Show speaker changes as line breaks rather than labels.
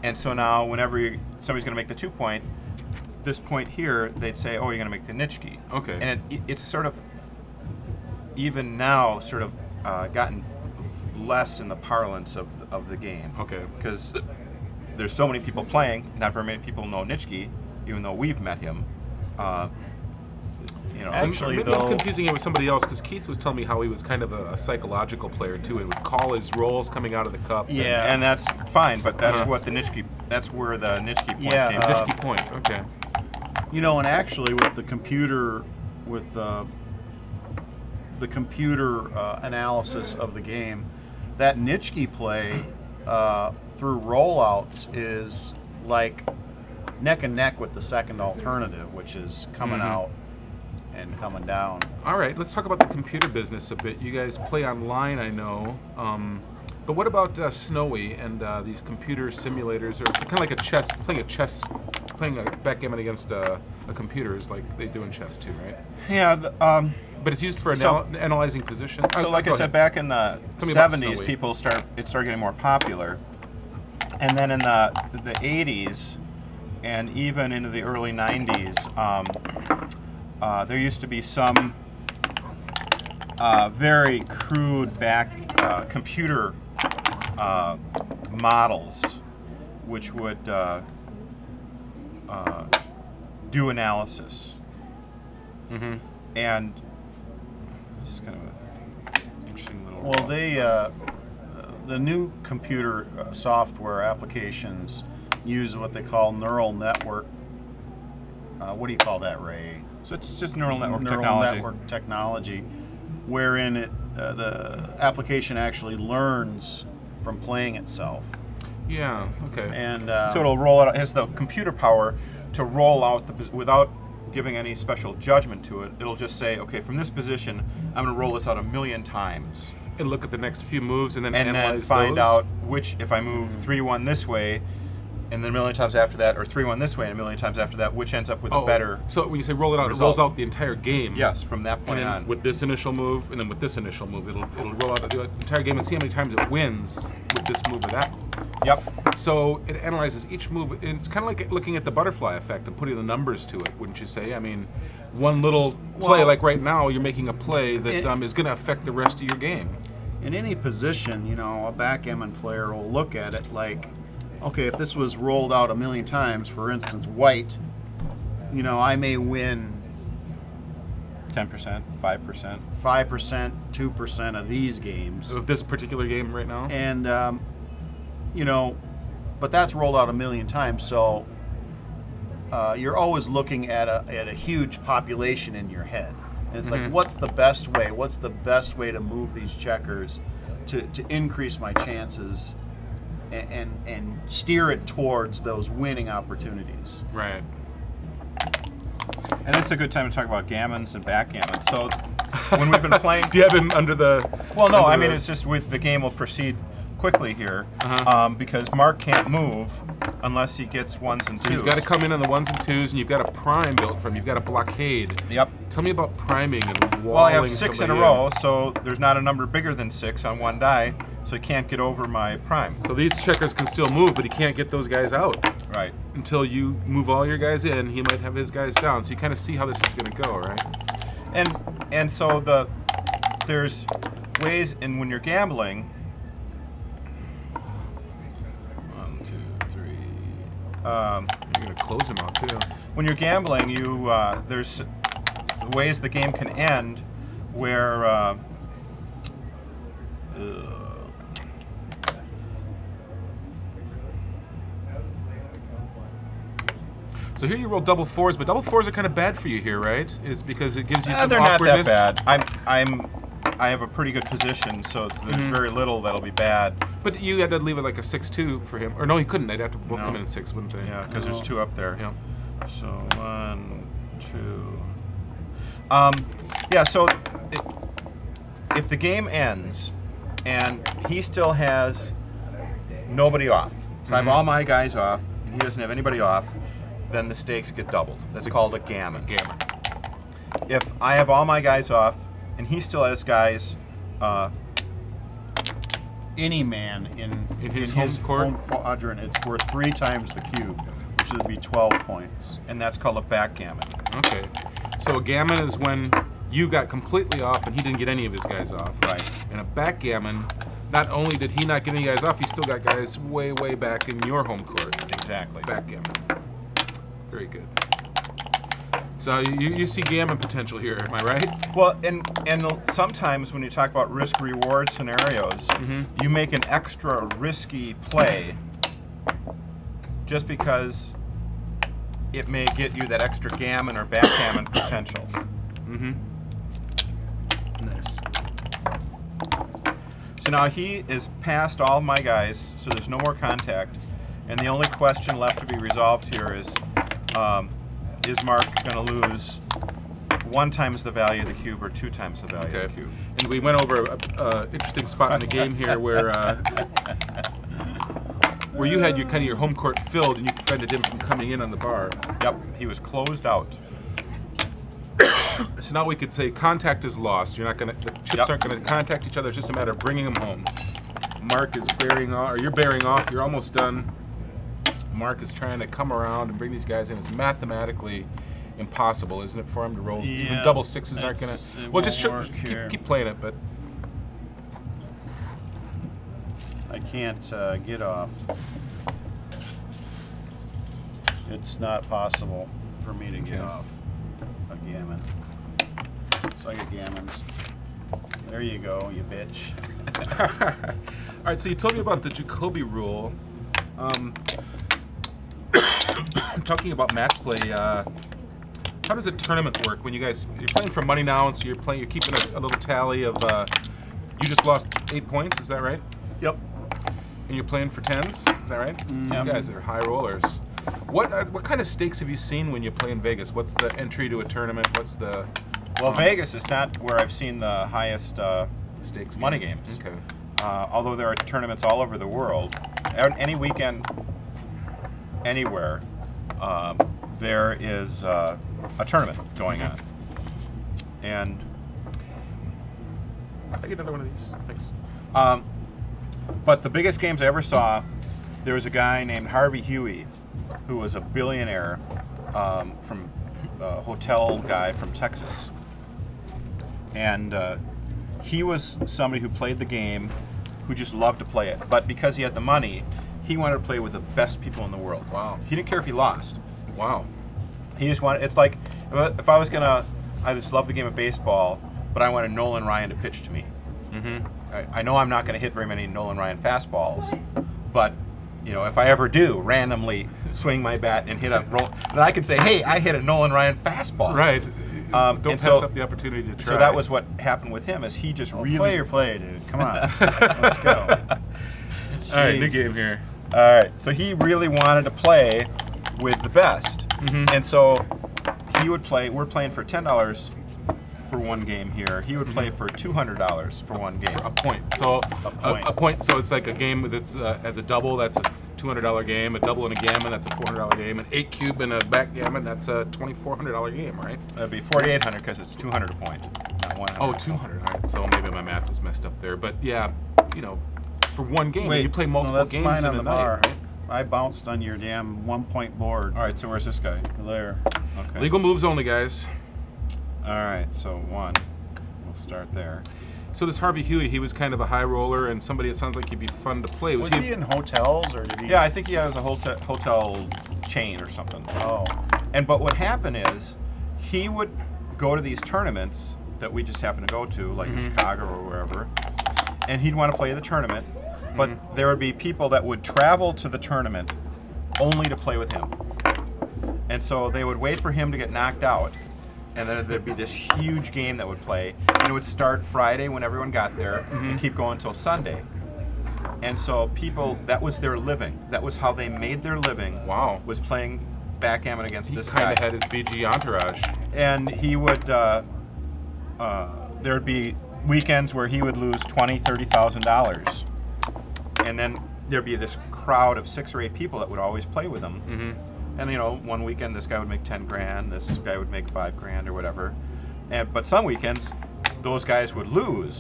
And so now whenever somebody's going to make the 2-point, this point here, they'd say, oh, you're going to make the Nitschke.
Okay.
And it's sort of, even now, sort of gotten less in the parlance of the game.
Okay.
Because there's so many people playing, not very many people know Nitschke, even though we've met him. You know,
actually, maybe I'm confusing it with somebody else, because Keith was telling me how he was kind of a psychological player too, and would call his rolls coming out of the cup.
Yeah, and that's fine, but that's what the Nitschke. That's where the Nitschke point came.
Nitschke point. Okay.
You know, and actually, with the computer, analysis of the game, that Nitschke play through rollouts is like neck and neck with the second alternative, which is coming out and coming down.
All right, let's talk about the computer business a bit. You guys play online, I know, but what about Snowy and these computer simulators? Or it's kind of like playing a backgammon against a computer is like they do in chess too, right?
Yeah.
But it's used for analyzing positions.
So, like I said, back in the 70s, it started getting more popular, and then in the 80s, and even into the early 90s, there used to be some very crude computer models which would do analysis. And it's kind of an interesting little...
Well, the new computer software applications use what they call neural network. What do you call that, Ray?
So it's just neural network
technology, wherein the application actually learns from playing itself.
Yeah. Okay.
And
so it'll roll out. It has the computer power to roll out without giving any special judgment to it. It'll just say, okay, from this position, I'm going to roll this out 1,000,000 times.
And look at the next few moves, and then
find out which, if I move 3-1 this way, and then 1,000,000 times after that, or 3-1 this way, and 1,000,000 times after that, which ends up with a better.
So when you say roll it out, it rolls out the entire game.
Yes, from that point
and then
on.
With this initial move, and then with this initial move, it'll roll out the entire game and see how many times it wins with this move or that move.
Yep.
So it analyzes each move. And it's kind of like looking at the butterfly effect and putting the numbers to it, wouldn't you say? I mean, one little play, like right now, you're making a play that is going to affect the rest of your game.
In any position, you know, a backgammon player will look at it like, okay, if this was rolled out 1,000,000 times, for instance, white, you know, I may win
10%, 5%.
5%, 2% of these games.
Of this particular game right now?
And, you know, but that's rolled out 1,000,000 times, so you're always looking at a huge population in your head. And it's like, what's the best way? What's the best way to move these checkers to increase my chances and steer it towards those winning opportunities?
Right.
And it's a good time to talk about gammons and backgammon. So when we've been playing...
Do you have him under the...
Well, no, I mean, it's just the game will proceed quickly here because Mark can't move unless he gets 1s and 2s.
So he's got to come in on the 1s and 2s, and you've got a prime built for him. You've got a blockade.
Yep.
Tell me about priming and walling.
Well, I have 6 in a row, so there's not a number bigger than 6 on one die, so he can't get over my prime.
So these checkers can still move, but he can't get those guys out.
Right.
Until you move all your guys in, he might have his guys down. So you kind of see how this is going to go, right?
And so there's ways, and when you're gambling. 1, 2, 3.
You're going to close him out too.
When you're gambling, there's ways the game can end where
so here you roll double 4s, but double 4s are kind of bad for you here, right? Is because it gives you some
they're
awkwardness.
not that bad. I have a pretty good position, so there's very little that'll be bad.
But you had to leave it like a 6-2 for him, or no, he couldn't. They'd have to both come in at 6, wouldn't they?
Yeah, because there's 2 up there.
Yeah.
So 1, 2. Yeah. So if the game ends and he still has nobody off, so I have all my guys off, and he doesn't have anybody off, then the stakes get doubled. That's called a gammon. If I have all my guys off and he still has guys
any man in
his home court?
home quadrant, it's worth 3 times the cube, which would be 12 points.
And that's called a backgammon.
Okay. So a gammon is when you got completely off and he didn't get any of his guys off.
Right.
And a backgammon, not only did he not get any guys off, he still got guys way, way back in your home court.
Exactly.
Backgammon. Very good. So you see gammon potential here, am I right?
Well, and sometimes when you talk about risk-reward scenarios, you make an extra risky play just because it may get you that extra gammon or backgammon potential.
Nice.
So now he is past all my guys, so there's no more contact, and the only question left to be resolved here is Mark going to lose 1 times the value of the cube or 2 times the value of the cube?
And we went over an interesting spot in the game here where you had your home court filled and you prevented him from coming in on the bar.
Yep, he was closed out.
So now we could say contact is lost. You're not gonna, the chips aren't gonna contact each other. It's just a matter of bringing them home. Mark is bearing off, or you're bearing off. You're almost done. Mark is trying to come around and bring these guys in. It's mathematically impossible, isn't it, for him to roll? Even double sixes aren't gonna. Well, just keep playing it, but
I can't get off. It's not possible for me to get off a gammon. So I get gammons. There you go, you bitch.
All right, so you told me about the Jacoby rule. Talking about match play, how does a tournament work when you're playing for money now, and so you're keeping a little tally of, you just lost 8 points, is that right?
Yep.
And you're playing for 10s, is that right? You guys are high rollers. What kind of stakes have you seen when you play in Vegas? What's the entry to a tournament? What's the...
Well, Vegas is not where I've seen the highest
stakes
money games.
Okay.
Although there are tournaments all over the world. Any weekend, anywhere, there is a tournament going on. And
I get another one of these. Thanks.
But the biggest games I ever saw, there was a guy named Harvey Huey, who was a billionaire from a hotel guy from Texas. And he was somebody who played the game, who just loved to play it. But because he had the money, he wanted to play with the best people in the world.
Wow.
He didn't care if he lost.
Wow.
He just wanted, it's like, if I was gonna, I just love the game of baseball, but I wanted Nolan Ryan to pitch to me. I know I'm not gonna hit very many Nolan Ryan fastballs, but if I ever do randomly swing my bat and hit a roll, then I can say, hey, I hit a Nolan Ryan fastball.
Right. Don't pass up the opportunity to try.
So that was what happened with him, is he just really...
Play your play, dude. Come on. Let's go.
All right, new game here.
All right, so he really wanted to play with the best. And so he would play, we're playing for $10 for one game here. He would play for $200 for one game.
A point. So
A point.
So it's like a game that's as a double, that's a $200 game. A double and a gammon, that's a $400 game. An 8 cube and a backgammon, that's a $2,400 game, right?
That'd be $4,800 because it's 200 a point, not 100.
Oh, 200. All right. So maybe my math was messed up there, but yeah, for one game, you play multiple games
mine
in
on
a
the
night.
bar.
Right?
I bounced on your damn 1-point board.
All right, so where's this guy?
There.
Okay.
Legal moves only, guys.
All right, so 1. We'll start there.
So this Harvey Huey, he was kind of a high roller and somebody it sounds like he'd be fun to play.
Was he in hotels, or did he?
Yeah, I think he has a hotel chain or something.
Oh.
But what happened is, he would go to these tournaments that we just happened to go to, like in Chicago or wherever, and he'd want to play the tournament, but there would be people that would travel to the tournament only to play with him. And so they would wait for him to get knocked out, and then there'd be this huge game that would play, and it would start Friday when everyone got there, and keep going until Sunday. And so people, that was their living. That was how they made their living.
Wow.
Was playing backgammon against this guy.
He kind of had his BG entourage.
And he would, there'd be weekends where he would lose $20,000, $30,000. And then there'd be this crowd of 6 or 8 people that would always play with him. And one weekend this guy would make 10 grand, this guy would make 5 grand or whatever. But some weekends, those guys would lose